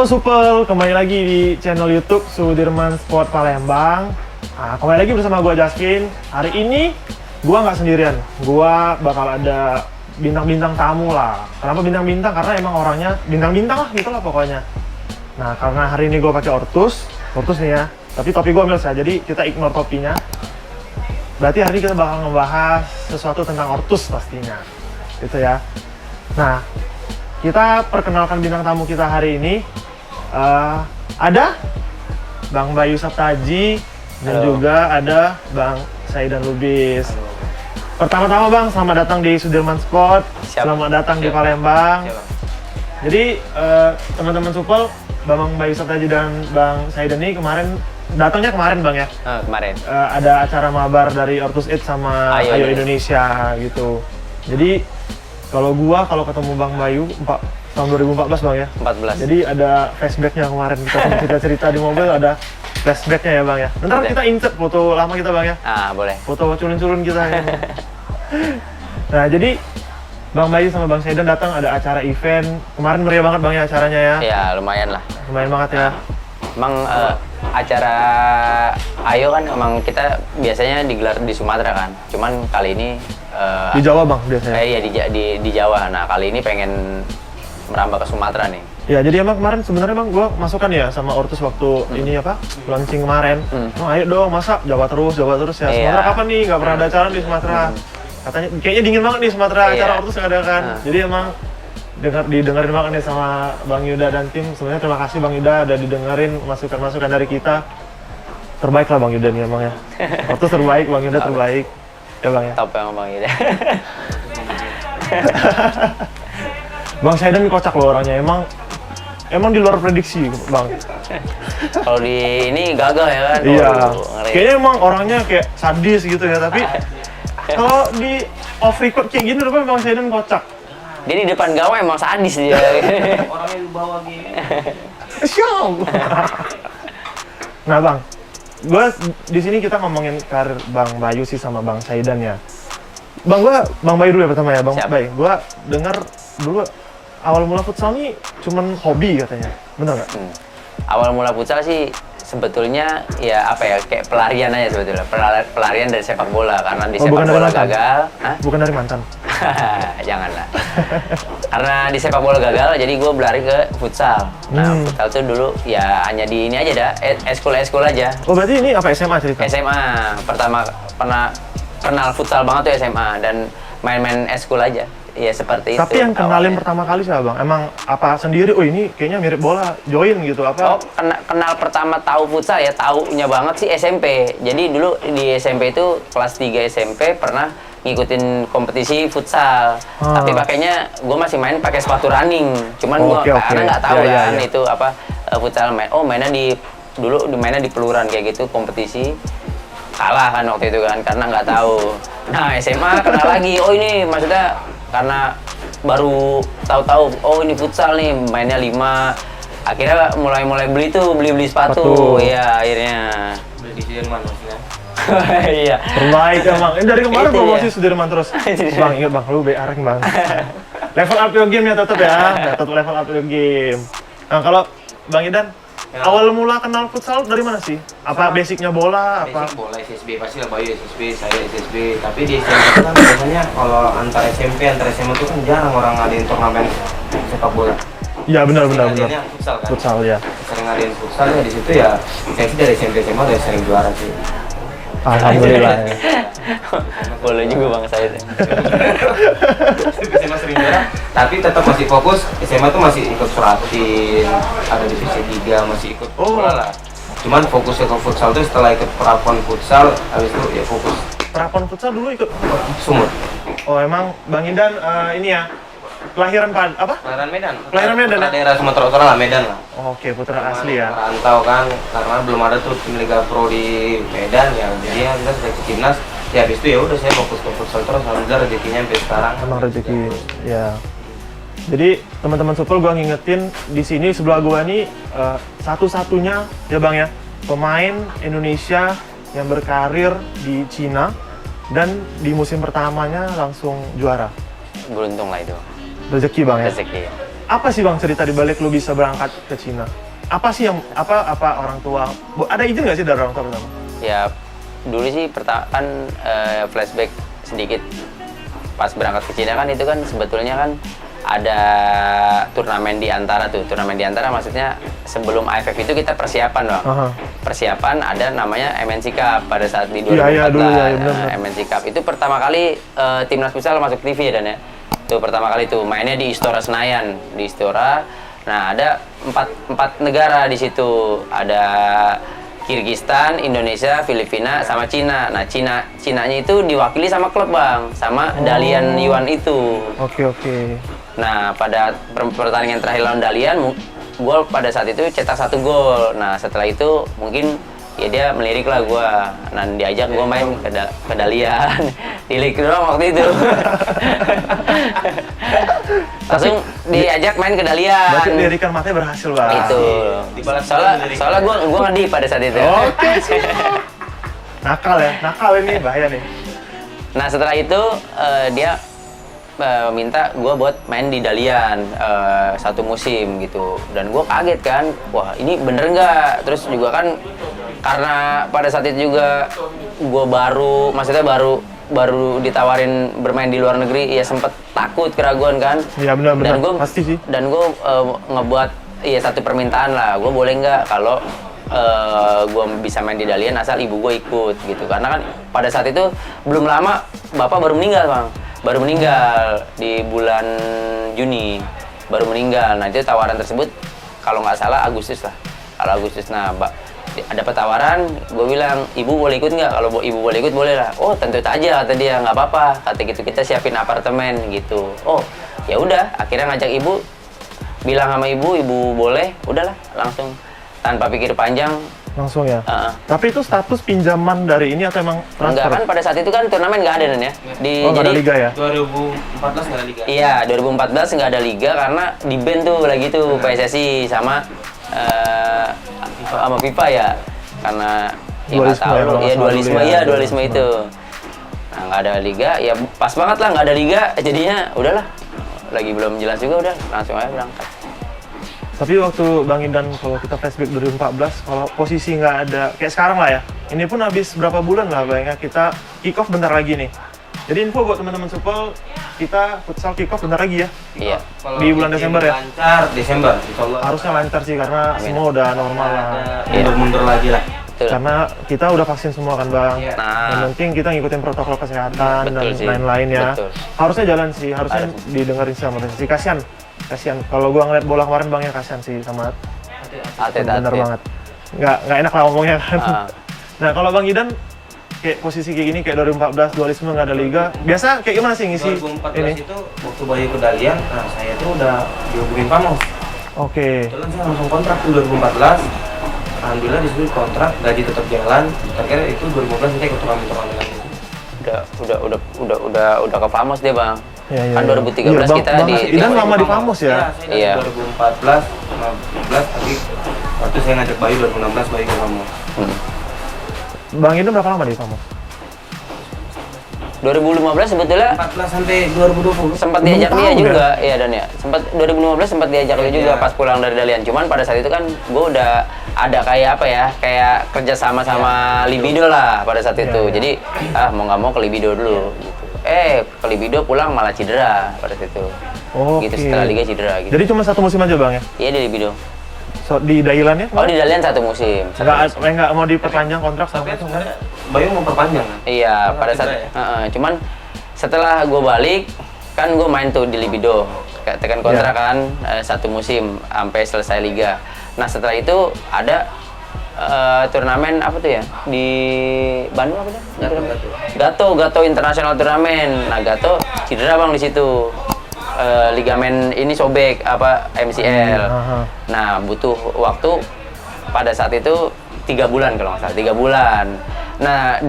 Halo Supel, kembali lagi di channel YouTube Sudirman Sport Palembang. Nah, kembali lagi bersama gue Jaskin. Hari ini gue nggak sendirian, gue bakal ada bintang-bintang tamu lah. Kenapa bintang-bintang? Karena emang orangnya bintang-bintang lah gitu lah pokoknya. Nah, karena hari ini gue pakai Ortus nih ya. Tapi topi gue ambil saja, jadi kita ignore topinya. Berarti hari ini kita bakal ngebahas sesuatu tentang Ortus pastinya, gitu ya. Nah, kita perkenalkan bintang tamu kita hari ini. Ada Bang Bayu Saptaji dan juga ada Bang Saidan Lubis. Halo. Pertama-tama Bang, selamat datang di Sudirman Sport. Siap. Selamat datang di Siap. Palembang. Siap. Jadi teman-teman Supel, Bang Bayu Saptaji dan Bang Saidan ini datangnya kemarin Bang ya. Kemarin. Ada acara mabar dari Ortus Eid sama Ayo Indonesia gitu. Jadi kalau ketemu Bang Bayu tahun 2014 Bang ya. 14. Jadi ada flashbacknya kemarin, kita cerita di mobil ada flashbacknya ya Bang ya. Ntar kita insert foto lama kita Bang ya. Boleh. Foto culun-culun kita ya. Nah jadi Bang Bayu sama Bang Saidan datang ada acara event. Kemarin meriah banget Bang ya acaranya ya. Ya lumayan lah. Lumayan banget ya. Emang acara Ayo kan emang kita biasanya digelar di Sumatera kan. Cuman kali ini Di Jawa Bang biasanya. iya di Jawa. Nah kali ini pengen merambah ke Sumatera nih. Ya jadi emang kemarin sebenarnya Bang gua masukkan ya sama Ortus waktu ini apa launching kemarin. Oh, ayo dong masa Jawa terus ya. Sumatera kapan nih? Nggak pernah ada acara di Sumatera. Katanya kayaknya dingin banget nih Sumatera acara Ortus nggak ada kan. Jadi emang didengarin banget nih sama Bang Yuda dan tim. Sebenarnya terima kasih Bang Yuda udah didengerin masukan-masukan dari kita. Terbaik lah Bang Yuda nih emang ya. Ortus terbaik, Bang Yuda terbaik. Ya Bang ya. Top emang Bang Ida. Bang Saidan kocak loh orangnya, emang di luar prediksi Bang. Kalau di ini gagal ya kan. Iya. Ngeri. Kayaknya emang orangnya kayak sadis gitu ya, tapi kalau di off record kayak gini rupanya Bang Saidan kocak. Dia di depan gawang emang sadis dia. Orangnya di bawah gini. Siap. Nah Bang, di sini kita ngomongin karir Bang Bayu sih sama Bang Saidan ya. Bang Bayu dulu ya pertama ya Bang. Siap. Bayu, gua dengar dulu awal mula futsal nih cuman hobi katanya, bener nggak? Awal mula futsal sih sebetulnya ya apa ya kayak pelarian aja sebetulnya pelarian dari sepak bola karena di sepak bola gagal. Bukan dari mantan. Janganlah. Karena di sepak bola gagal jadi gue berlari ke futsal. Nah futsal tuh dulu ya hanya di ini aja dah eskul aja. Oh berarti ini apa SMA cerita? SMA pertama pernah kenal futsal banget tuh SMA dan main-main eskul aja. Ya seperti Tapi itu. yang kenalin awalnya. pertama kali siapa Bang? Emang apa sendiri? Oh ini kayaknya mirip bola, join gitu apa? Oh, kenal pertama tahu futsal ya, taunya banget sih SMP. Jadi dulu di SMP itu kelas 3 SMP pernah ngikutin kompetisi futsal. Tapi pakainya gue masih main pakai sepatu running. Cuman karena nggak tahu kan itu apa futsal mainnya mainnya di peluran kayak gitu kompetisi. Kalah kan waktu itu kan karena nggak tahu. Nah, SMA kenal lagi. Oh, ini maksudnya karena baru tahu-tahu oh ini futsal nih mainnya 5. Akhirnya mulai beli sepatu. Iya akhirnya Beli di Sudirman maksudnya. iya Terbaik emang. Dari kemarin Itu promosi ya. Sudirman terus. Bang ingat Bang, lu areng Bang. Level up your game ya tetap ya. Tetap level up your game. Nah kalau Bang Idan, awal mula kenal futsal dari mana sih? Apa basicnya bola? Apa? Basic bola SSB pasti lah Bayu SSB, saya SSB. Tapi di SMP kan biasanya kalau antar SMP antar SMA tuh kan jarang orang ngadain turnamen sepak bola. Iya benar. Ngadainnya futsal kan. Futsal ya. Sering ngadain futsal ya di situ ya. Saya sih dari SMP SMA udah sering juara sih. Alhamdulillah. Ya. boleh juga bang saya SMA sering juara, tapi tetap masih fokus. SMA tuh masih ikut Suratin, ada divisi 3 masih ikut bola lah. Cuman fokusnya ke futsal tuh setelah ikut Prapon futsal, habis itu ya fokus Prapon futsal dulu ikut. Sumut. Oh emang Bang Idan ini ya kelahiran apa? Kelahiran Medan ya? daerah Sumatera Utara lah, Medan lah. Oke, putra asli ya. Merantau kan, karena belum ada tuh tim Liga Pro di Medan ya, jadi ya kita seleksi timnas. Ya habis itu ya udah saya fokus ke futsal terus, alhamdulillah rezekinya sampai sekarang. Emang rezeki ya. Jadi teman-teman Supel gua ngingetin di sini sebelah gua nih satu-satunya ya Bang ya pemain Indonesia yang berkarir di Cina dan di musim pertamanya langsung juara. beruntung lah itu Rezeki Bang ya. rezeki. Apa sih Bang cerita di balik lu bisa berangkat ke Cina? Apa sih yang apa orang tua ada izin nggak sih dari orang tua pertama? Ya dulu sih kan flashback sedikit pas berangkat ke Cina kan itu kan sebetulnya kan ada turnamen di antara maksudnya sebelum AFF itu kita persiapan Bang. Persiapan ada namanya MNC Cup pada saat di 2014. Bener. MNC Cup itu pertama kali timnas futsal masuk TV ya Dan ya. Itu pertama kali tuh mainnya di Istora Senayan, di Istora. Nah, ada empat negara di situ. Ada Kirgistan, Indonesia, Filipina, sama Cina. Nah, Cinanya itu diwakili sama klub Bang, sama Dalian Yuan itu. Oke. Nah, pada pertandingan terakhir lawan Dalian, gol pada saat itu cetak 1 gol. Nah, setelah itu mungkin ya dia melirik lah gua. Nah, diajak gua main ke Dalian. Dilirik doang waktu itu. Langsung diajak main ke Dalian. Berarti lirikan matanya berhasil Bang. Itu. Soalnya gua ngedi pada saat itu. Oke. Nakal ini bahaya nih. Nah, setelah itu dia minta gue buat main di Dalian 1 musim gitu, dan gue kaget kan, wah ini bener nggak? Terus juga kan karena pada saat itu juga gue maksudnya baru ditawarin bermain di luar negeri, ya sempet takut, keraguan kan. Iya benar pasti sih. Dan gue ngebuat ya 1 permintaan lah, gue boleh nggak kalau gue bisa main di Dalian asal ibu gue ikut gitu, karena kan pada saat itu belum lama bapak baru meninggal Bang. Baru meninggal di bulan Juni, baru meninggal. Nah itu tawaran tersebut kalau nggak salah Agustus lah. Kalau Agustus, nah ada tawaran, gue bilang ibu boleh ikut nggak? Kalau ibu boleh ikut boleh lah. Oh tentu saja kata dia, nggak apa-apa. Kata gitu kita siapin apartemen gitu. Oh ya udah, akhirnya ngajak ibu, bilang sama ibu boleh, udahlah langsung tanpa pikir panjang. Langsung ya? Tapi itu status pinjaman dari ini atau emang transfer? Enggak kan, pada saat itu kan turnamen nggak ada Dan ya? Nggak ada liga ya? 2014 nggak ada liga? Iya, 2014 nggak ada liga karena di ban tuh lagi tuh PSSI sama FIFA ya. Karena ya nggak tahu, dualisme itu. Nah nggak ada liga, ya pas banget lah nggak ada liga, jadinya udahlah. Lagi belum jelas juga udah, langsung aja berangkat. Tapi waktu Bang Idan, kalau kita flashback 2014, kalau posisi nggak ada, kayak sekarang lah ya, ini pun habis berapa bulan lah bayangnya kita kick off bentar lagi nih. Jadi info buat teman-teman Supel, kita futsal kick off bentar lagi ya. Iya. Di bulan Desember ya? Lancar, Desember, insyaallah. Harusnya lancar sih, karena semua udah normal lah. Mundur lagi lah. Betul. Karena kita udah vaksin semua kan Bang. Nah. Yang penting kita ngikutin protokol kesehatan dan Betul sih. lain-lain ya. Betul. Harusnya jalan sih, harusnya didengerin sama sih. Kasihan. Kalau gua ngeliat bola kemarin Bang ya, kasihan sih sama bener banget. Nggak enak lah ngomongnya kan. Nah kalau Bang Idan kayak posisi kayak gini, kayak 2014 dualisme nggak ada liga, biasa kayak gimana sih ngisi 2014 ini? itu waktu Bayu ke Dalian, nah saya tuh udah dihubungin Pamos. Oke. Jalan saya langsung kontrak tuh 2014. Alhamdulillah disitu kontrak, gaji tetap jalan. Akhirnya itu 2015 kita ikut turnamen lagi. Udah ke Famos dia Bang. Ya. Kan 2013 kita Bang di Idan lama di Famos ya? Iya. 2014, 2015, tapi waktu saya ngajak Bayu 2016 Bayu ke Famos. Bang Idan berapa lama di Famos? 2015 sebetulnya 14 sampai 2020. sempat diajak dia tahun juga, iya Dan ya. 2015 sempat diajak dia juga pas pulang dari Dalian. Cuman pada saat itu kan gue udah ada kayak apa ya, kayak kerja sama Libido lah pada saat itu. Jadi mau nggak mau ke Libido dulu. Gitu. Ke Libido pulang malah cedera pada saat itu. Gitu setelah liga cedera. Gitu. Jadi cuma 1 musim aja Bang ya? Iya di Libido. Di Dailan ya? Oh di Dalian 1 musim. Nggak mau diperpanjang kontrak sama itu kan? Bayu mau perpanjang kan? Iya, pada saat cuman setelah gue balik kan gue main tuh di Libido, tekan kontrak kan 1 musim sampai selesai liga. Nah setelah itu ada turnamen apa tuh ya di Bandung apa tuh? Gato International Turnamen. Nah Gato cedera Bang di situ. Ligamen ini sobek MCL. Nah butuh waktu pada saat itu 3 bulan kalau nggak salah, 3 bulan. Nah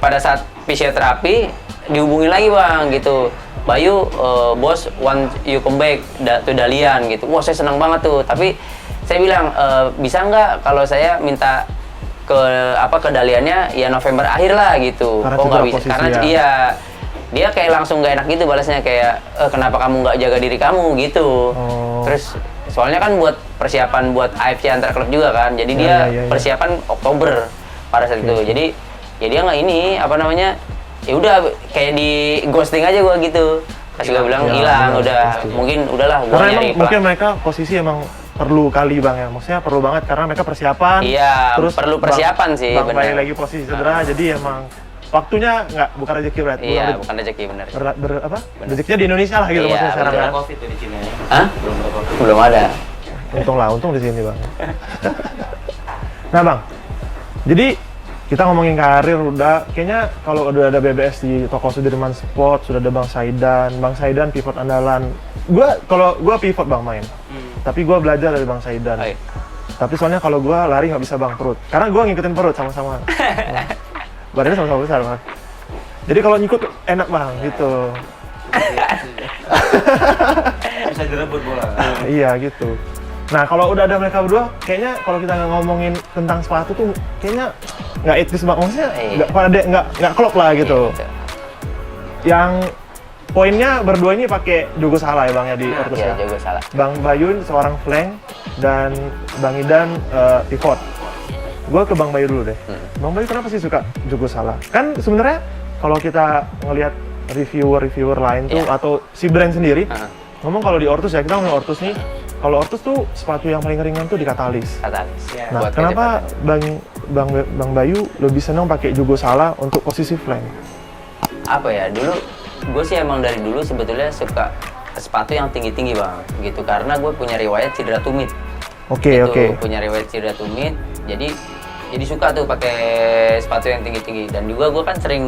pada saat fisioterapi dihubungi lagi Bang gitu, Bayu bos want you come back to Dalian gitu. Wah saya senang banget tuh, tapi saya bilang bisa nggak kalau saya minta ke Daliannya ya November akhir lah gitu. Karena nggak bisa karena ya. iya dia kayak langsung nggak enak gitu balasnya, kayak kenapa kamu nggak jaga diri kamu gitu. Terus soalnya kan buat persiapan buat AFC antar klub juga kan. Jadi dia persiapan Oktober pada saat itu. Jadi ya dia nggak ini apa namanya? Ya udah kayak di ghosting aja gua gitu. Pas gua bilang hilang udah pasti. Mungkin udahlah gua karena nyari emang mungkin mereka posisi emang perlu kali Bang ya. Maksudnya perlu banget karena mereka persiapan. Iya, terus perlu persiapan sih Bang benar. lagi posisi cedera jadi emang waktunya bukan rezeki berarti. Iya, bukan rezeki benar. Rezekinya di Indonesia lah gitu Iya, maksudnya sekarang kan. Covid tuh di Cina ya. Hah? Belum ada Covid. Belum ada. Untung di sini Bang. Nah Bang, jadi kita ngomongin karir udah, kayaknya kalau udah ada BBS di toko Sudirman Sport, sudah ada Bang Saidan pivot andalan. Kalau gua pivot Bang main, tapi gua belajar dari Bang Saidan. Tapi soalnya kalau gua lari nggak bisa Bang perut, karena gua ngikutin perut sama-sama. Badannya sama-sama besar Bang. Jadi kalau ngikut enak Bang gitu. Bisa direbut bola. Iya gitu. Nah kalau udah ada mereka berdua, kayaknya kalau kita nggak ngomongin tentang sepatu tuh, kayaknya nggak etis banget. Maksudnya nggak klop lah gitu. Yang poinnya berdua ini pakai Jogo Salah ya Bang ya di Ortus ya. Jogo Salah. Bang Bayu seorang flank dan Bang Idan pivot. Gue ke Bang Bayu dulu deh. Bang Bayu kenapa sih suka Jogo Salah? Kan sebenarnya kalau kita ngelihat reviewer lain tuh atau si brand sendiri ngomong kalau di Ortus ya, kita ngomong Ortus nih. Kalau Ortus tuh sepatu yang paling ringan tuh di Katalis. Ya, Nah, kenapa Bang Bayu lebih senang pakai Jogo Salah untuk posisi flank? Apa ya, dulu gue sih emang dari dulu sebetulnya suka sepatu yang tinggi-tinggi Bang, gitu. Karena gue punya riwayat cedera tumit. Oke. Punya riwayat cedera tumit, jadi suka tuh pakai sepatu yang tinggi-tinggi. Dan juga gue kan sering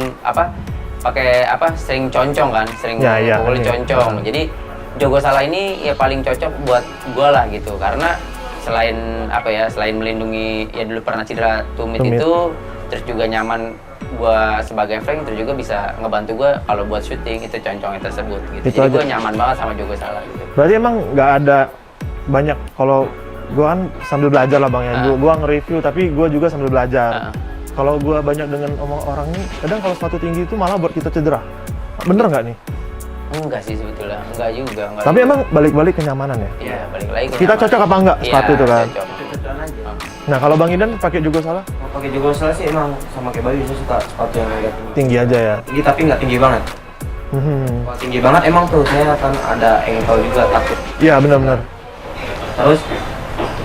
sering concong kan, sering pukulin concong. Jadi Jogo Salah ini ya paling cocok buat gue lah gitu, karena selain melindungi ya dulu pernah cedera tumit itu, terus juga nyaman gue sebagai flank, terus juga bisa ngebantu gue kalau buat syuting itu concongnya tersebut gitu. Itu jadi aja. Gue nyaman banget sama Jogo Salah gitu. Berarti emang nggak ada banyak, kalau gue kan sambil belajar lah Bang ya, gue nge-review tapi gue juga sambil belajar. Kalau gue banyak dengan omong orang nih, kadang kalau sepatu tinggi itu malah buat kita cedera. Bener nggak nih? Enggak sih sebetulnya, enggak juga. Tapi emang balik-balik kenyamanan ya? Iya, balik lagi Kita cocok apa enggak sepatu itu kan? Cocok. Nah kalau Bang Idan pakai Jogo Salah? Pakai Jogo Salah sih emang sama kayak Bayu, saya suka sepatu yang agak tinggi. Tinggi aja ya? Tinggi tapi nggak tinggi banget. Kalau tinggi banget emang tuh saya akan ada ankle juga, takut. Iya benar-benar. Terus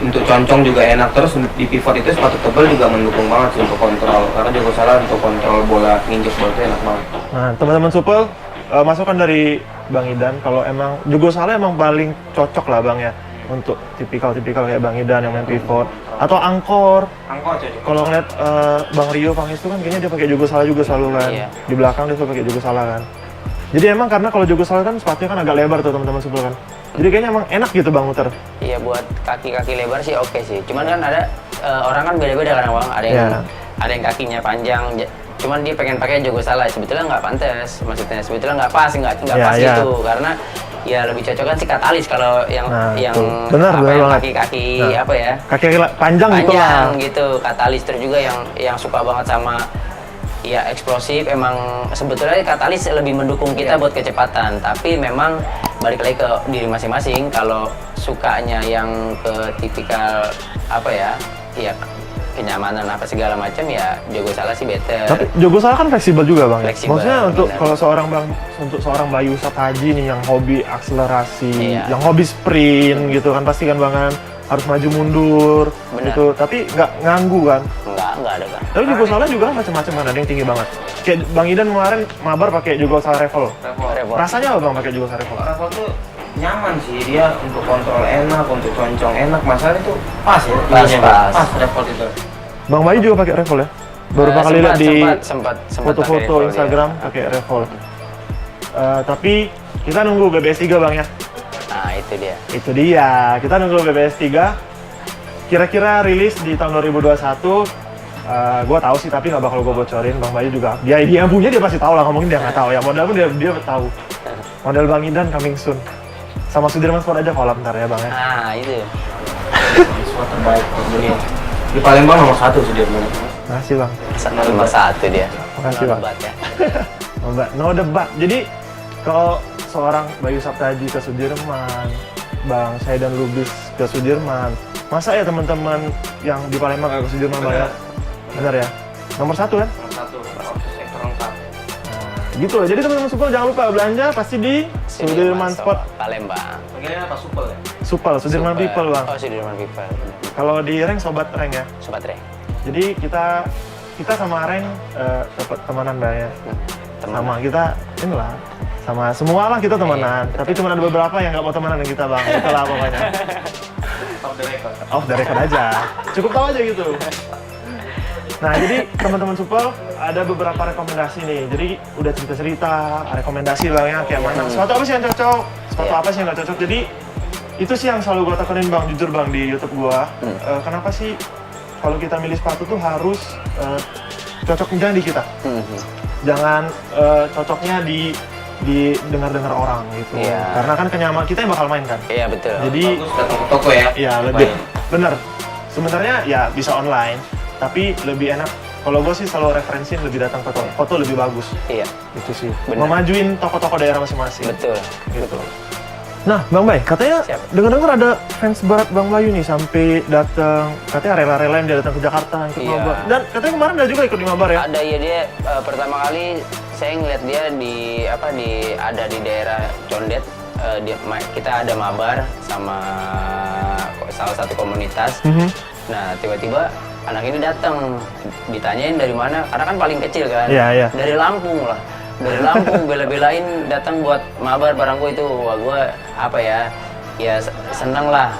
untuk concong juga enak, terus di pivot itu sepatu tebal juga mendukung banget sih untuk kontrol, karena Jogo Salah untuk kontrol bola, nginjek bola itu enak banget. Nah teman-teman supel, masukan dari Bang Idan, kalau emang Jogo Salah emang paling cocok lah Bang ya untuk tipikal kayak Bang Idan yang main pivot atau angkor. Angkor cocok. Kalau ngeliat Bang Rio Pangestu kan kayaknya dia pakai Jogo Salah juga selalu kan. Di belakang dia selalu pakai Jogo Salah kan. Jadi emang karena kalau Jogo Salah kan sepatunya kan agak lebar tuh teman-teman supel kan. Jadi kayaknya emang enak gitu Bang muter. Iya, buat kaki-kaki lebar sih oke sih. Cuman kan ada orang kan beda-beda kan Bang. Ada yang kakinya panjang, cuman dia pengen pakai Jogo Salah, sebetulnya nggak pantas, maksudnya sebetulnya nggak pas gitu, karena ya lebih cocok kan si Katalis kalau yang benar kaki-kaki apa ya, kaki panjang gitu lah gitu. Katalis terus juga yang suka banget sama ya eksplosif, emang sebetulnya Katalis lebih mendukung kita buat kecepatan, tapi memang balik lagi ke diri masing-masing. Kalau sukanya yang ke tipikal apa ya kenyamanan apa segala macam, ya Jogo Salah sih better. Tapi Jogo Salah kan fleksibel juga Bang. Fleksibel, maksudnya untuk bener. kalau seorang Bayu Sataji nih yang hobi akselerasi, yang hobi sprint gitu kan, pasti kan Bang kan harus maju mundur gitu, tapi nggak nganggu kan? Nggak ada kan. Tapi Jogo Salah juga macam-macam kan, ada yang tinggi banget. Kayak Bang Idan kemarin mabar pakai Jogo Salah Revel. Rasanya apa Bang pakai Jogo Salah Revel? Revel tuh nyaman sih, dia untuk kontrol enak, untuk concong enak, masalah itu pas ya. Pas Revel itu. Bang Bayu juga pakai Revel ya? Beberapa kali lihat di sempat foto-foto Instagram pakai Revel. Tapi kita nunggu BBS 3 Bang ya. Nah itu dia. Kita nunggu BBS 3. Kira-kira rilis di tahun 2021. Gue tahu sih, tapi nggak bakal gue bocorin. Bang Bayu juga, dia yang punya dia pasti tahu lah, ngomongin dia nggak tahu ya. Modal pun dia tahu. Model Bang Idan coming soon. Sama Sudirman Sport aja collab ntar ya Bang ya. Nah itu. Sport terbaik di dunia. Di Palembang nomor 1 Sudirman. Makasih Bang. Nomor 1 dia. Makasih Bang. No debat. Jadi kalau seorang Bayu Saptaji ke Sudirman, Bang saya dan Lubis ke Sudirman. Masa ya teman-teman yang di Palembang nggak ke Sudirman Bang ya? Benar ya? Nomor 1 kan? Nomor 1, sektor lengkap. Gitu lah. Jadi teman-teman Supel jangan lupa belanja pasti di Sudirman Sport Palembang. Panggilannya apa? Supel ya? Supel, Sudirman Super. People Bang. Oh, Sudirman People. Kalau di Reng sobat Reng ya. Sobat Reng. Jadi kita sama Reng dapat temenan Bang ya. Sama kita inilah sama semua lah kita temenan. Tapi cuma ada beberapa yang nggak mau temenan dengan kita Bang. Itulah pokoknya. Off the record. Off the record aja. Cukup tahu aja gitu. Nah, jadi teman-teman Supel ada beberapa rekomendasi nih. Jadi udah cerita-cerita, rekomendasi Bang ya kayak mana. Sepatu apa sih yang cocok? Sepatu apa sih yang nggak cocok? Jadi itu sih yang selalu gue tekenin Bang, jujur Bang di YouTube gua. Kenapa sih kalau kita milih sepatu tuh harus cocoknya di kita. Jangan cocoknya dengar orang gitu. Iya. Karena kan kenyaman kita yang bakal main kan. Iya, betul. Jadi Bagus datang ke toko ya. ya lebih bener. Sebenarnya ya bisa online, tapi lebih enak. Kalau gue sih selalu referensiin lebih datang ke toko. Foto lebih bagus. Iya, Itu sih. Bener. Memajuin toko-toko daerah masing-masing. betul. Gitu. Nah, Bang Bay, katanya Siap. dengar-dengar ada fans berat Bang Bayu nih sampai datang, katanya rela-relain dia datang ke Jakarta ikut Iya. mabar. Dan katanya kemarin ada juga ikut di mabar ya. Ada ya dia pertama kali saya ngeliat dia ada di daerah Condet. Kita ada mabar sama salah satu komunitas. Nah, tiba-tiba anak ini datang, ditanyain dari mana, karena kan paling kecil kan. Iya, iya. Dari Lampung lah. Dari Lampung bela-belain datang buat mabar barang gue itu. Wah, gue apa ya? Ya seneng lah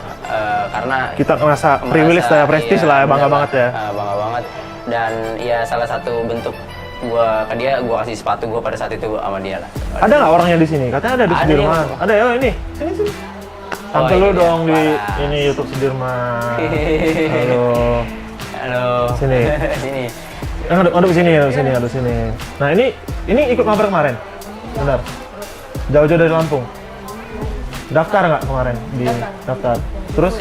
karena Kita ngerasa privilege lah ya, prestis iya, lah ya, bangga bener banget ya. bangga banget. Dan ya salah satu bentuk gua ke dia, gua kasih sepatu gua pada saat itu sama dia lah. Ada nggak orangnya di sini? Katanya ada di Ada Sudirman. dia. Ada ya, ini. Sini. Tampil Oh, lu ini dong dia. di Paras. ini YouTube Sudirman. Halo. Halo. Sini. Sini. Aduh sini. Nah, ini ikut mabar kemarin. Benar. Jauh-jauh dari Lampung. Daftar nggak kemarin di daftar? Terus?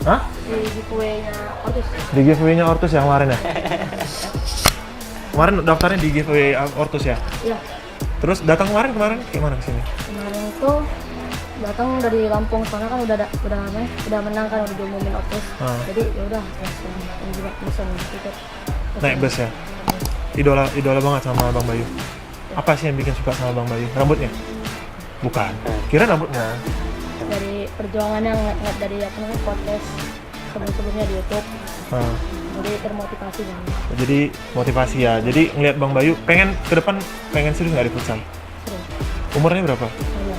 Hah? Di giveaway-nya Ortus. Di giveaway-nya Ortus ya kemarin ya? Kemarin daftarnya di giveaway Ortus ya? Iya. Terus datang kemarin gimana kesini? Kemarin itu datang dari Lampung, soalnya kan udah menang kan, udah diumumin Ortus. Jadi ya udah langsung juga pesan tiket. Naik bus ya? Idola banget sama Bang Bayu. Apa sih yang bikin suka sama Bang Bayu? Rambutnya? Bukan. Kira rambutnya. Dari perjuangannya ngeliat dari podcast sebelumnya di YouTube. Jadi termotivasi banget. Jadi motivasi ya. Jadi ngeliat Bang Bayu pengen ke depan serius nggak di futsal? Seru. Umurnya berapa? Iya.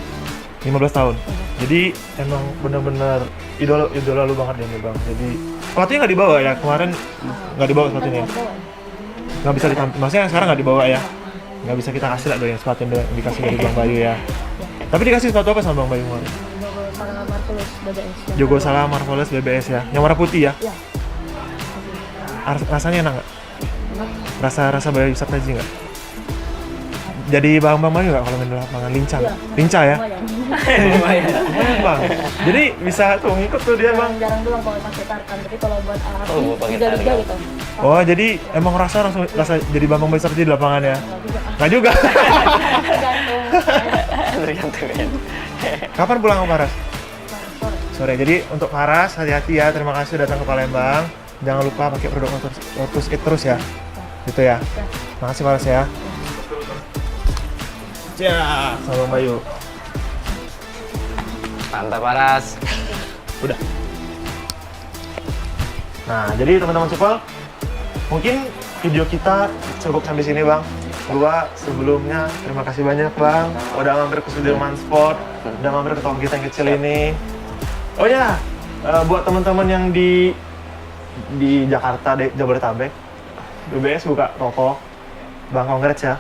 15 tahun. Jadi emang bener-bener idola lu banget ya nih Bang. Jadi sepatunya nggak dibawa ya kemarin, nggak dibawa sepatunya. Nggak bisa ditampil. Maksudnya sekarang nggak dibawa ya? Nggak bisa kita kasih lah dong yang sepatu yang dikasih dari Bang Bayu ya. Tapi dikasih sepatu apa sama Bang Bayu kemarin? Jogo Salah Marvelous BBS. Jogo Salah Marvelous BBS ya. Yang warna putih ya. Iya. Rasanya enak nggak? Rasa Bayu Saptaji nggak? Jadi Bang Bayu nggak kalau main di lapangan lincah? Iya. Lincah ya? Lumayan. Lumayan Bang. Jadi bisa tuh ngikut tuh dia Bang. Jarang doang kalau pakai tarkan, tapi kalau buat alat Oh, buat pakai liga-liga tarkan. gitu. Oh jadi emang rasa jadi Bang Bayu Saptaji di lapangan ya? Nggak juga. Tergantung. Tergantung kan. Kapan pulang ke Paras? Sore. Sore. Jadi untuk Paras hati-hati ya. Terima kasih datang ke Palembang. Jangan lupa pakai produk Ortus It terus ya. Gitu ya. Makasih Paras ya. Ya, sama Bang Bayu. Mantap Paras. Udah. Nah, jadi teman-teman Supel, mungkin video kita cukup sampai sini Bang. Gua sebelumnya terima kasih banyak Bang, udah mampir ke Sudirman Sport, udah mampir ke toko kita yang kecil ini. Oh ya, buat teman-teman yang di Jakarta, Jabodetabek, BBS buka toko, Bang congrats ya.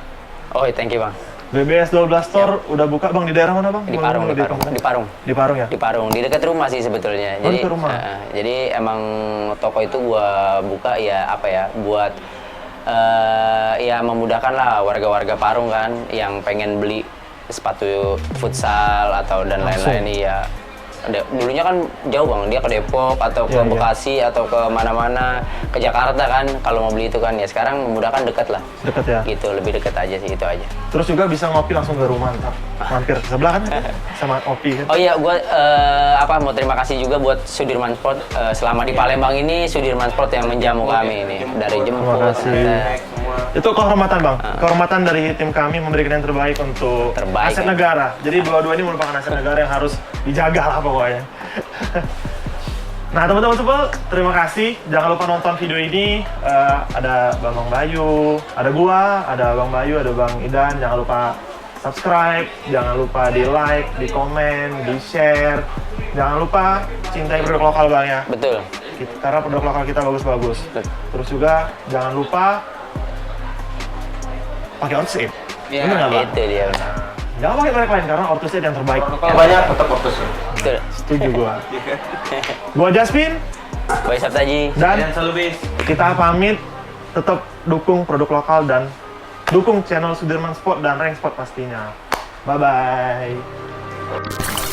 Oh, thank you Bang. BBS 12 Store udah buka Bang di daerah mana Bang? Di Parung. Di Parung ya? Di Parung, di dekat rumah sih sebetulnya. Oh, dekat rumah. Jadi emang toko itu gua buka ya apa ya, buat ya memudahkan lah warga-warga Parung kan yang pengen beli sepatu futsal atau dan Langsung. lain-lain ya. Dulunya kan jauh bang, dia ke Depok atau ke Iya, iya. Bekasi atau ke mana-mana, ke Jakarta kan kalau mau beli itu kan. Ya sekarang memudahkan dekat lah. Deket ya. Gitu, lebih dekat aja sih, itu aja. Terus juga bisa ngopi langsung ke rumah ntar. Mampir ke sebelah kan sama kopi kan. Oh iya, gue mau terima kasih juga buat Sudirman Sport. Selama di Palembang ini Sudirman Sport yang menjamu kami ini dari jemput. Terima kasih. Semua. Itu kehormatan bang, kehormatan dari tim kami memberikan yang terbaik untuk Terbaik, aset ya. negara. Jadi dua-dua ini merupakan aset negara yang harus dijaga lah pokoknya. Nah teman-teman semua, terima kasih. Jangan lupa nonton video ini. Ada Bang Bayu, ada gua, ada Bang Bayu, ada Bang Idan. Jangan lupa subscribe, jangan lupa di like, di komen, di share. Jangan lupa cintai produk lokal bang ya. Betul. Karena produk lokal kita bagus-bagus. Terus juga jangan lupa pakai Ortusade. Iya, Bener nggak bang? Itu dia. benar. Jangan pakai merek lain karena Ortusade yang terbaik. Kalau banyak tetap fokus ya. Betul. Setuju gua. Gua Jasmin Baik Sabtaji. dan Dan selalu bis. kita pamit. Tetap dukung produk lokal dan dukung channel Sudirman Sport dan Rank Sport pastinya. Bye bye.